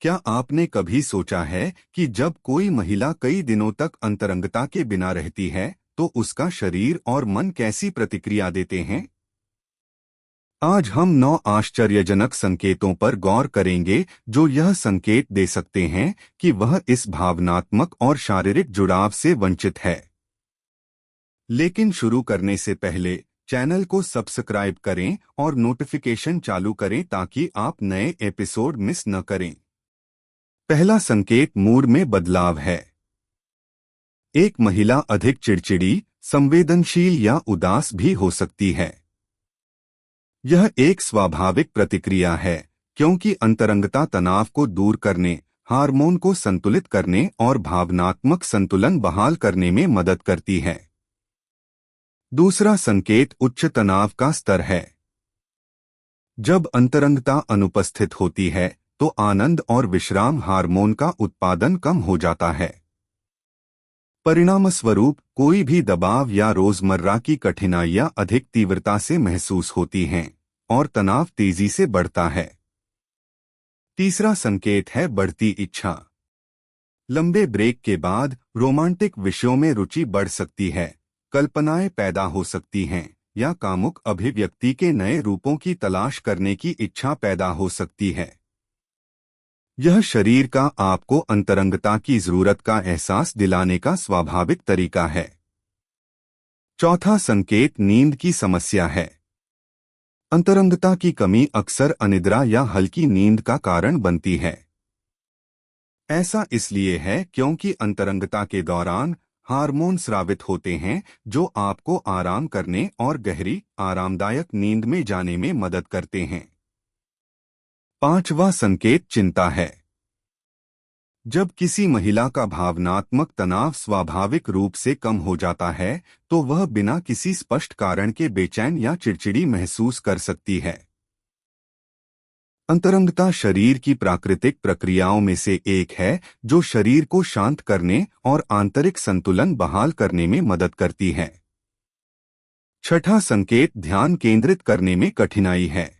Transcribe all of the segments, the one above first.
क्या आपने कभी सोचा है कि जब कोई महिला कई दिनों तक अंतरंगता के बिना रहती है तो उसका शरीर और मन कैसी प्रतिक्रिया देते हैं? आज हम 9 आश्चर्यजनक संकेतों पर गौर करेंगे जो यह संकेत दे सकते हैं कि वह इस भावनात्मक और शारीरिक जुड़ाव से वंचित है। लेकिन शुरू करने से पहले चैनल को सब्सक्राइब करें और नोटिफिकेशन चालू करें ताकि आप नए एपिसोड मिस न करें। पहला संकेत मूड में बदलाव है। एक महिला अधिक चिड़चिड़ी, संवेदनशील या उदास भी हो सकती है। यह एक स्वाभाविक प्रतिक्रिया है क्योंकि अंतरंगता तनाव को दूर करने, हार्मोन को संतुलित करने और भावनात्मक संतुलन बहाल करने में मदद करती है। दूसरा संकेत उच्च तनाव का स्तर है। जब अंतरंगता अनुपस्थित होती है तो आनंद और विश्राम हार्मोन का उत्पादन कम हो जाता है। परिणामस्वरूप कोई भी दबाव या रोजमर्रा की कठिनाइयां अधिक तीव्रता से महसूस होती हैं और तनाव तेजी से बढ़ता है। तीसरा संकेत है बढ़ती इच्छा। लंबे ब्रेक के बाद रोमांटिक विषयों में रुचि बढ़ सकती है, कल्पनाएं पैदा हो सकती हैं या कामुक अभिव्यक्ति के नए रूपों की तलाश करने की इच्छा पैदा हो सकती है। यह शरीर का आपको अंतरंगता की जरूरत का एहसास दिलाने का स्वाभाविक तरीका है। चौथा संकेत नींद की समस्या है। अंतरंगता की कमी अक्सर अनिद्रा या हल्की नींद का कारण बनती है। ऐसा इसलिए है क्योंकि अंतरंगता के दौरान हार्मोन स्रावित होते हैं जो आपको आराम करने और गहरी, आरामदायक नींद में जाने में मदद करते हैं। पांचवा संकेत चिंता है। जब किसी महिला का भावनात्मक तनाव स्वाभाविक रूप से कम हो जाता है तो वह बिना किसी स्पष्ट कारण के बेचैन या चिड़चिड़ी महसूस कर सकती है। अंतरंगता शरीर की प्राकृतिक प्रक्रियाओं में से एक है जो शरीर को शांत करने और आंतरिक संतुलन बहाल करने में मदद करती है। छठा संकेत ध्यान केंद्रित करने में कठिनाई है।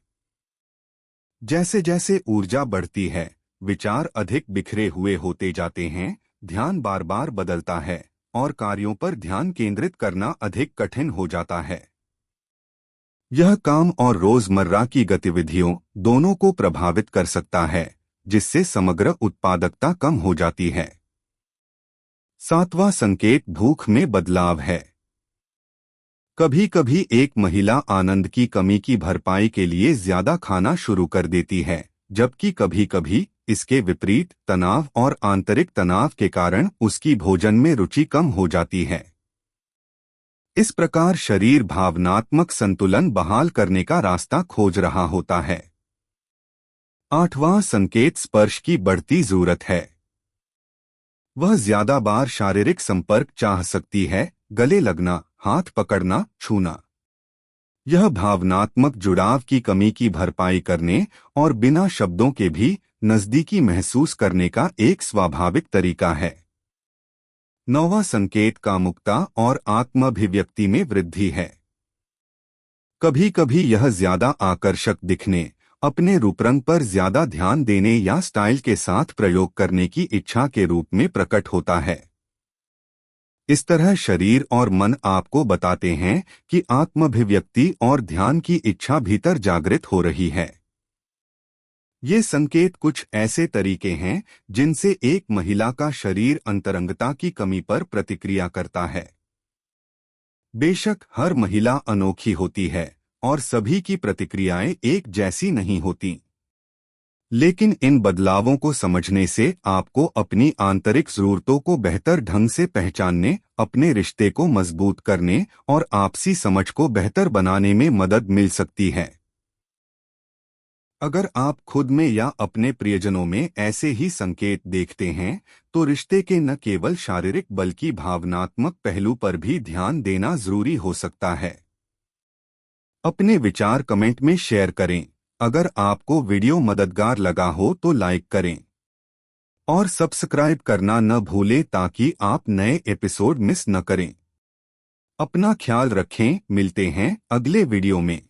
जैसे जैसे ऊर्जा बढ़ती है, विचार अधिक बिखरे हुए होते जाते हैं, ध्यान बार बार बदलता है और कार्यों पर ध्यान केंद्रित करना अधिक कठिन हो जाता है। यह काम और रोजमर्रा की गतिविधियों दोनों को प्रभावित कर सकता है, जिससे समग्र उत्पादकता कम हो जाती है। सातवां संकेत भूख में बदलाव है। कभी कभी एक महिला आनंद की कमी की भरपाई के लिए ज्यादा खाना शुरू कर देती है, जबकि कभी कभी इसके विपरीत तनाव और आंतरिक तनाव के कारण उसकी भोजन में रुचि कम हो जाती है। इस प्रकार शरीर भावनात्मक संतुलन बहाल करने का रास्ता खोज रहा होता है। आठवां संकेत स्पर्श की बढ़ती जरूरत है। वह ज्यादा बार शारीरिक संपर्क चाह सकती है, गले लगना, हाथ पकड़ना, छूना। यह भावनात्मक जुड़ाव की कमी की भरपाई करने और बिना शब्दों के भी नजदीकी महसूस करने का एक स्वाभाविक तरीका है। नौवां संकेत कामुकता और आत्माभिव्यक्ति में वृद्धि है। कभी कभी यह ज्यादा आकर्षक दिखने, अपने रूपरंग पर ज्यादा ध्यान देने या स्टाइल के साथ प्रयोग करने की इच्छा के रूप में प्रकट होता है। इस तरह शरीर और मन आपको बताते हैं कि आत्माभिव्यक्ति और ध्यान की इच्छा भीतर जागृत हो रही है। ये संकेत कुछ ऐसे तरीके हैं जिनसे एक महिला का शरीर अंतरंगता की कमी पर प्रतिक्रिया करता है। बेशक हर महिला अनोखी होती है और सभी की प्रतिक्रियाएं एक जैसी नहीं होती, लेकिन इन बदलावों को समझने से आपको अपनी आंतरिक जरूरतों को बेहतर ढंग से पहचानने, अपने रिश्ते को मजबूत करने और आपसी समझ को बेहतर बनाने में मदद मिल सकती है। अगर आप खुद में या अपने प्रियजनों में ऐसे ही संकेत देखते हैं तो रिश्ते के न केवल शारीरिक बल्कि भावनात्मक पहलू पर भी ध्यान देना जरूरी हो सकता है। अपने विचार कमेंट में शेयर करें। अगर आपको वीडियो मददगार लगा हो तो लाइक करें और सब्सक्राइब करना न भूलें ताकि आप नए एपिसोड मिस न करें। अपना ख्याल रखें, मिलते हैं अगले वीडियो में।